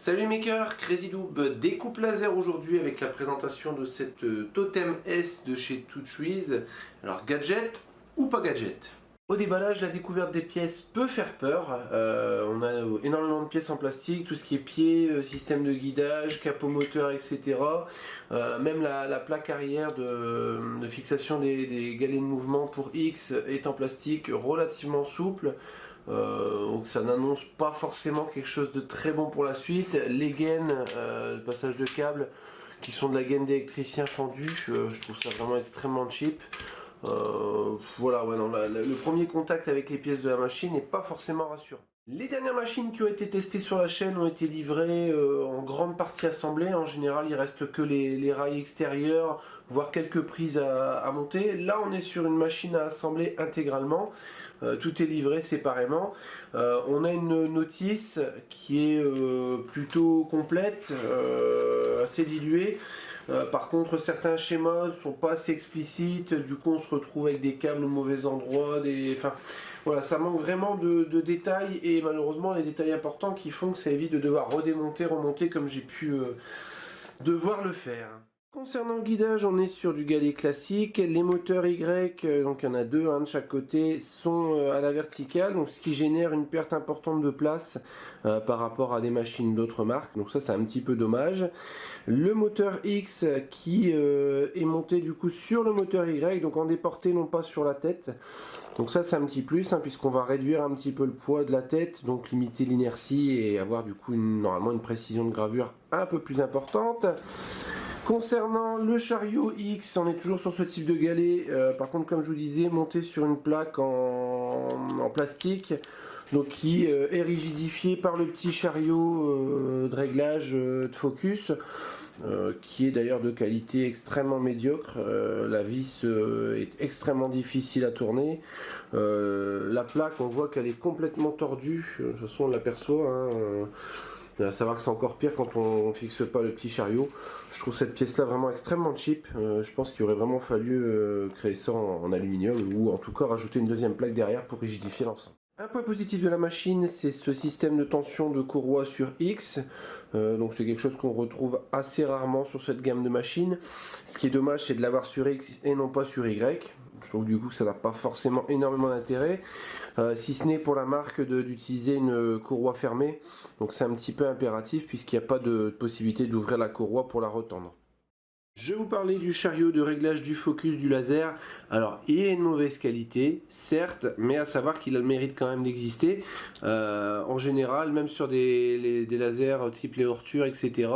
Salut makers, CrazyDoob découpe laser aujourd'hui avec la présentation de cette Totem S de chez Toutrees. Alors gadget ou pas gadget? Au déballage, la découverte des pièces peut faire peur. On a énormément de pièces en plastique, tout ce qui est pieds, système de guidage, capot moteur, etc. Même la plaque arrière de fixation des galets de mouvement pour X est en plastique relativement souple. Donc ça n'annonce pas forcément quelque chose de très bon pour la suite. Les gaines, le passage de câbles qui sont de la gaine d'électricien fendue, je trouve ça vraiment extrêmement cheap. Voilà, ouais, non, le premier contact avec les pièces de la machine n'est pas forcément rassurant. Les dernières machines qui ont été testées sur la chaîne ont été livrées en grande partie assemblées. En général, il reste que les rails extérieurs, voire quelques prises à monter. Là, on est sur une machine à assembler intégralement. Tout est livré séparément. On a une notice qui est plutôt complète, assez diluée. Par contre, certains schémas ne sont pas assez explicites, du coup on se retrouve avec des câbles au mauvais endroit, enfin voilà, ça manque vraiment de détails et malheureusement les détails importants qui font que ça évite de devoir redémonter, remonter comme j'ai pu devoir le faire. Concernant le guidage, on est sur du galet classique. Les moteurs Y, donc il y en a deux de chaque côté, sont à la verticale, donc ce qui génère une perte importante de place par rapport à des machines d'autres marques. Donc ça c'est un petit peu dommage. Le moteur X qui est monté du coup sur le moteur Y, donc en déporté non pas sur la tête. Donc ça c'est un petit plus puisqu'on va réduire un petit peu le poids de la tête, donc limiter l'inertie et avoir du coup normalement une précision de gravure un peu plus importante. Concernant le chariot X, on est toujours sur ce type de galet, par contre comme je vous disais, monté sur une plaque en plastique, donc qui est rigidifié par le petit chariot de réglage de focus, qui est d'ailleurs de qualité extrêmement médiocre. La vis est extrêmement difficile à tourner. La plaque, on voit qu'elle est complètement tordue, de toute façon on l'aperçoit. À savoir que c'est encore pire quand on fixe pas le petit chariot. Je trouve cette pièce là vraiment extrêmement cheap. Je pense qu'il aurait vraiment fallu créer ça en aluminium ou en tout cas rajouter une deuxième plaque derrière pour rigidifier l'ensemble. Un point positif de la machine, c'est ce système de tension de courroie sur X. Donc c'est quelque chose qu'on retrouve assez rarement sur cette gamme de machines. Ce qui est dommage, c'est de l'avoir sur X et non pas sur Y. Je trouve du coup que ça n'a pas forcément énormément d'intérêt, si ce n'est pour la marque d'utiliser une courroie fermée. Donc c'est un petit peu impératif puisqu'il n'y a pas de possibilité d'ouvrir la courroie pour la retendre. Je vais vous parler du chariot de réglage du focus du laser. Alors il est de mauvaise qualité, certes, mais à savoir qu'il a le mérite quand même d'exister. En général, même sur des lasers type les Ortur, etc.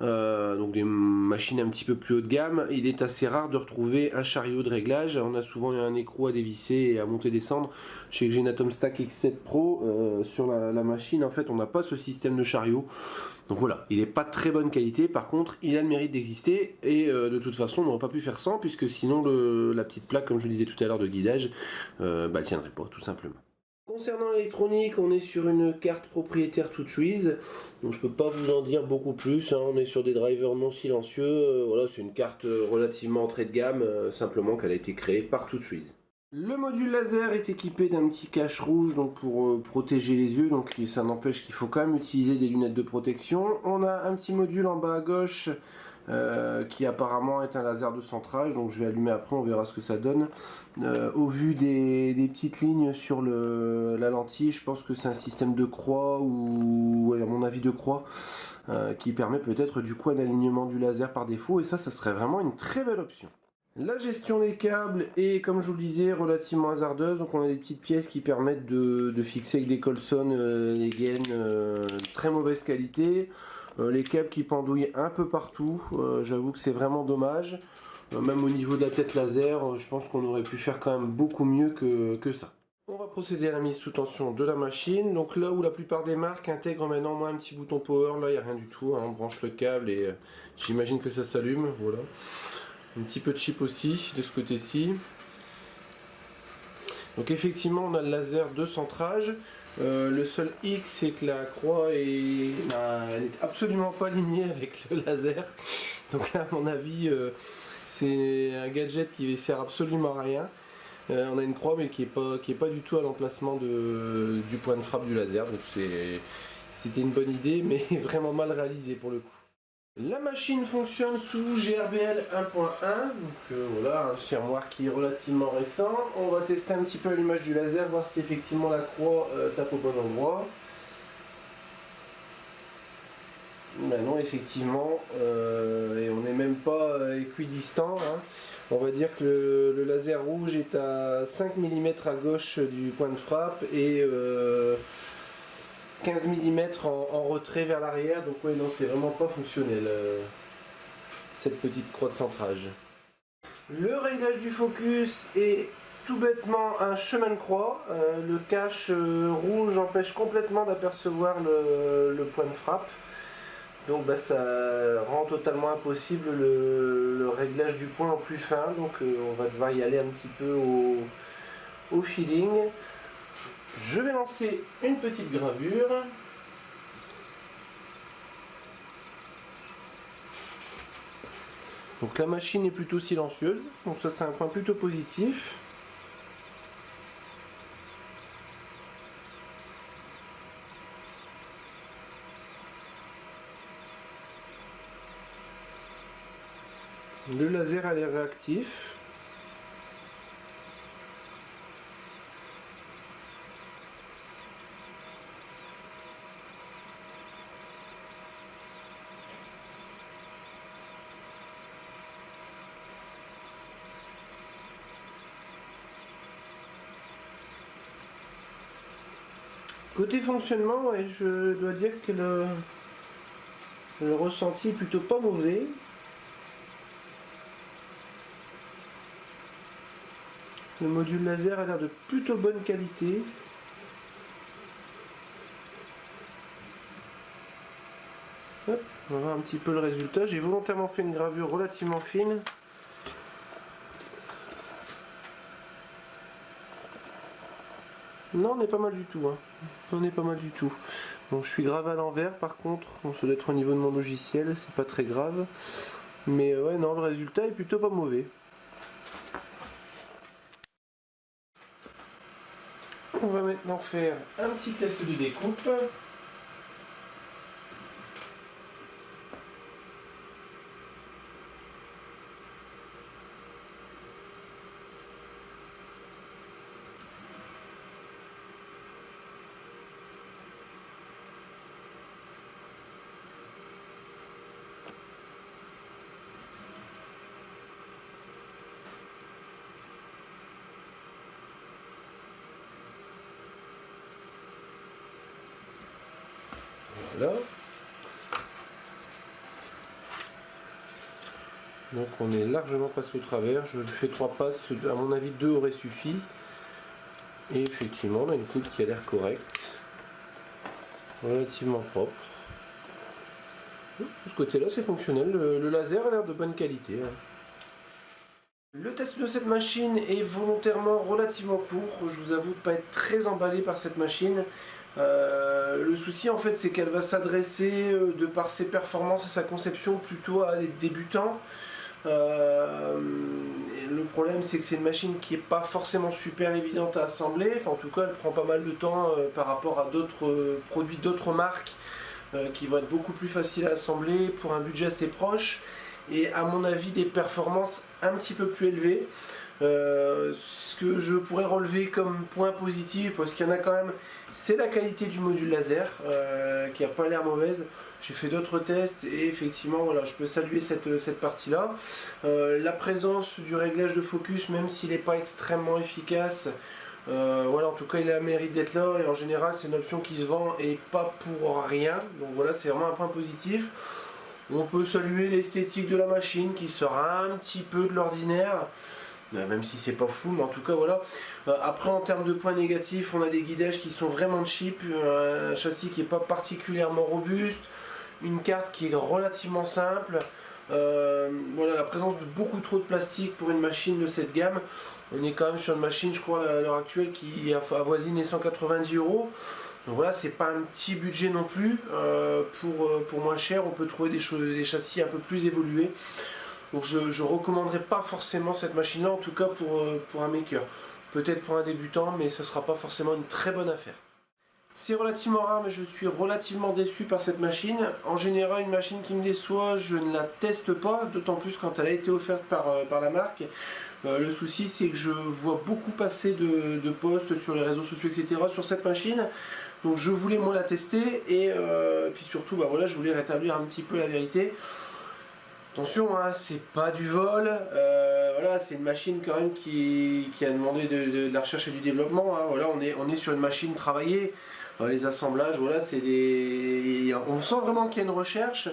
Donc des machines un petit peu plus haut de gamme, il est assez rare de retrouver un chariot de réglage. On a souvent un écrou à dévisser et à monter-descendre. Je sais que j'ai une Atomstack X7 Pro, sur la machine, en fait on n'a pas ce système de chariot. Donc voilà, il n'est pas de très bonne qualité, par contre il a le mérite d'exister et de toute façon on n'aurait pas pu faire sans puisque sinon la petite plaque, comme je le disais tout à l'heure, de guidage, elle tiendrait pas tout simplement. Concernant l'électronique, on est sur une carte propriétaire Toutrees, donc je peux pas vous en dire beaucoup plus, on est sur des drivers non silencieux, voilà, c'est une carte relativement entrée de gamme, simplement qu'elle a été créée par Toutrees. Le module laser est équipé d'un petit cache rouge donc pour protéger les yeux, donc ça n'empêche qu'il faut quand même utiliser des lunettes de protection. On a un petit module en bas à gauche qui apparemment est un laser de centrage, donc je vais allumer après, on verra ce que ça donne. Au vu des petites lignes sur la lentille, je pense que c'est un système de croix ou ouais, à mon avis de croix qui permet peut-être du coup un alignement du laser par défaut et ça serait vraiment une très belle option. La gestion des câbles est, comme je vous le disais, relativement hasardeuse. Donc on a des petites pièces qui permettent de fixer avec des Colson les gaines de très mauvaise qualité. Les câbles qui pendouillent un peu partout. J'avoue que c'est vraiment dommage. Même au niveau de la tête laser, je pense qu'on aurait pu faire quand même beaucoup mieux que ça. On va procéder à la mise sous tension de la machine. Donc là où la plupart des marques intègrent maintenant un petit bouton power, là il n'y a rien du tout. On branche le câble et j'imagine que ça s'allume. Voilà. Un petit peu de chip aussi de ce côté-ci. Donc effectivement on a le laser de centrage. Le seul hic c'est que la croix elle n'est absolument pas alignée avec le laser. Donc là, à mon avis c'est un gadget qui ne sert absolument à rien. On a une croix mais qui est pas du tout à l'emplacement du point de frappe du laser. Donc c'était une bonne idée, mais vraiment mal réalisée pour le coup. La machine fonctionne sous GRBL 1.1, donc voilà, un firmware qui est relativement récent. On va tester un petit peu l'image du laser, voir si effectivement la croix tape au bon endroit. Ben non, effectivement, et on n'est même pas équidistant. Hein. On va dire que le laser rouge est à 5 mm à gauche du point de frappe et 15 mm en retrait vers l'arrière. Donc oui, non, c'est vraiment pas fonctionnel, cette petite croix de centrage. Le réglage du focus est tout bêtement un chemin de croix. Le cache rouge empêche complètement d'apercevoir le point de frappe. Donc bah, ça rend totalement impossible le réglage du point en plus fin. Donc on va devoir y aller un petit peu au feeling. Je vais lancer une petite gravure. Donc la machine est plutôt silencieuse, donc ça c'est un point plutôt positif. Le laser a l'air réactif. Côté fonctionnement, ouais, je dois dire que le ressenti est plutôt pas mauvais. Le module laser a l'air de plutôt bonne qualité. Hop, on va voir un petit peu le résultat. J'ai volontairement fait une gravure relativement fine. Non, on n'est pas mal du tout. Hein. On est pas mal du tout. Bon, je suis grave à l'envers par contre. Bon, ça doit être au niveau de mon logiciel, c'est pas très grave. Mais ouais, non, le résultat est plutôt pas mauvais. On va maintenant faire un petit test de découpe. Voilà. Donc on est largement passé au travers. Je fais 3 passes, à mon avis 2 aurait suffi. Et effectivement on a une coupe qui a l'air correcte. Relativement propre. De ce côté là c'est fonctionnel. Le laser a l'air de bonne qualité. Hein. Le test de cette machine est volontairement relativement court. Je vous avoue de pas être très emballé par cette machine. Le souci en fait c'est qu'elle va s'adresser de par ses performances et sa conception plutôt à des débutants. Le problème c'est que c'est une machine qui n'est pas forcément super évidente à assembler, enfin en tout cas elle prend pas mal de temps par rapport à d'autres produits d'autres marques qui vont être beaucoup plus faciles à assembler pour un budget assez proche et à mon avis des performances un petit peu plus élevées. Ce que je pourrais relever comme point positif, parce qu'il y en a quand même, c'est la qualité du module laser qui n'a pas l'air mauvaise. J'ai fait d'autres tests et effectivement voilà, je peux saluer cette partie là. La présence du réglage de focus, même s'il n'est pas extrêmement efficace, voilà, en tout cas il a le mérite d'être là et en général c'est une option qui se vend et pas pour rien, donc voilà, c'est vraiment un point positif. On peut saluer l'esthétique de la machine qui sort un petit peu de l'ordinaire, même si c'est pas fou, mais en tout cas voilà. Après en termes de points négatifs, on a des guidages qui sont vraiment cheap, un châssis qui n'est pas particulièrement robuste, une carte qui est relativement simple, voilà, la présence de beaucoup trop de plastique pour une machine de cette gamme. On est quand même sur une machine, je crois à l'heure actuelle, qui avoisine les 190 €. Donc voilà, c'est pas un petit budget non plus. Pour moins cher, on peut trouver des châssis un peu plus évolués. Donc je recommanderais pas forcément cette machine là, en tout cas pour un maker. Peut-être pour un débutant, mais ce sera pas forcément une très bonne affaire. C'est relativement rare, mais je suis relativement déçu par cette machine. En général, une machine qui me déçoit, je ne la teste pas, d'autant plus quand elle a été offerte par la marque. Le souci, c'est que je vois beaucoup passer de posts sur les réseaux sociaux, etc. sur cette machine. Donc je voulais moi la tester et puis surtout, bah voilà, je voulais rétablir un petit peu la vérité. Attention, hein, c'est pas du vol, voilà, c'est une machine quand même qui a demandé de la recherche et du développement, hein, voilà, on est sur une machine travaillée, les assemblages, voilà, c'est des... On sent vraiment qu'il y a une recherche.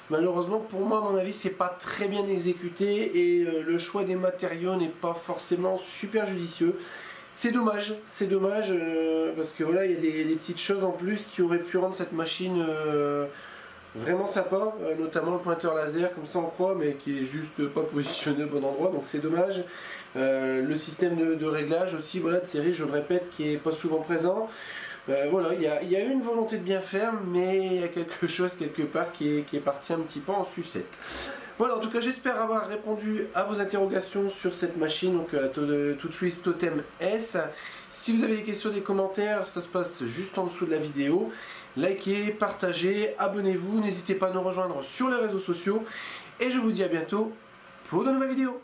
Malheureusement, pour moi, à mon avis, c'est pas très bien exécuté et le choix des matériaux n'est pas forcément super judicieux. C'est dommage, parce que voilà, il y a des petites choses en plus qui auraient pu rendre cette machine vraiment sympa, notamment le pointeur laser, comme ça on croit, mais qui est juste pas positionné au bon endroit, donc c'est dommage. Le système de réglage aussi, voilà, de série, je le répète, qui est pas souvent présent. Voilà, il y a une volonté de bien faire, mais il y a quelque chose quelque part qui est parti un petit peu en sucette. Voilà, en tout cas, j'espère avoir répondu à vos interrogations sur cette machine, donc la TouchWiz Totem S. Si vous avez des questions, des commentaires, ça se passe juste en dessous de la vidéo. Likez, partagez, abonnez-vous, n'hésitez pas à nous rejoindre sur les réseaux sociaux. Et je vous dis à bientôt pour de nouvelles vidéos.